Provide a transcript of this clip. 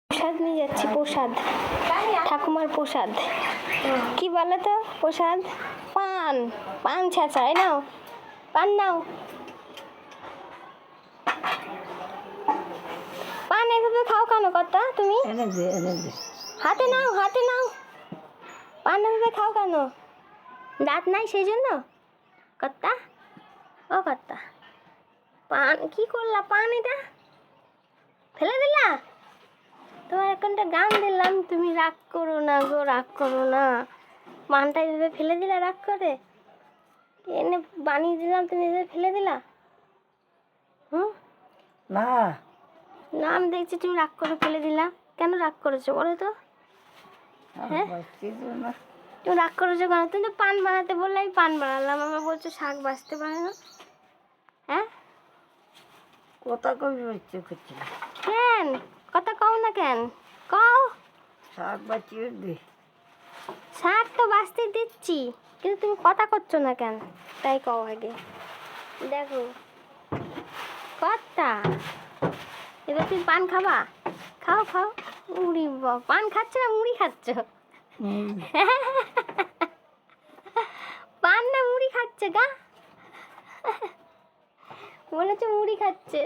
প্রসাদ নিয়ে যাচ্ছি, প্রসাদ, ঠাকুমার প্রসাদ। কি বলো তো প্রসাদ? পান, পান ছেঁচা। এই নাও পান, নাও পান। এভাবে খাও কেন কর্তা তুমি? হাতে নাও, হাতে নাও। পান এভাবে খাও কেন? দাঁত নাই সেই জন্য কর্তা? ও কর্তা, পান কি করলা? পান এটা ফেলে দিলা? তোমার এখনটা গান দিলাম, তুমি রাগ করো না গো, রাগ করো না। পানটা এভাবে ফেলে দিলা রাগ করে? এনে বানিয়ে দিলাম, তুমি এভাবে ফেলে দিলা? না না, আমি দেখছি তুমি রাগ করে ফেলে দিলা। কেন রাগ করেছো বলো তো? হ্যাঁ, তুমি রাগ করেছো কেন? তুমি তো পান বানাতে বললে, আমি পান বানালাম, আমার বলছো শাক বাঁচতে পারে না। হ্যাঁ, কথা কবি ইচ্ছে করছে না। কেন কথা কও না? কেন কও? শাক বাঁচিয়ে দে। শাক তো বাঁচতে দিচ্ছি, কিন্তু তুমি কথা করছো না কেন? তাই কও আগে। দেখো কথা, এবার তুমি পান খাবা? খাও খাও। মুড়ি, পান খাচ্ছ না মুড়ি খাচ্ছ? পান না মুড়ি খাচ্ছে গা? মনে হচ্ছে মুড়ি খাচ্ছে।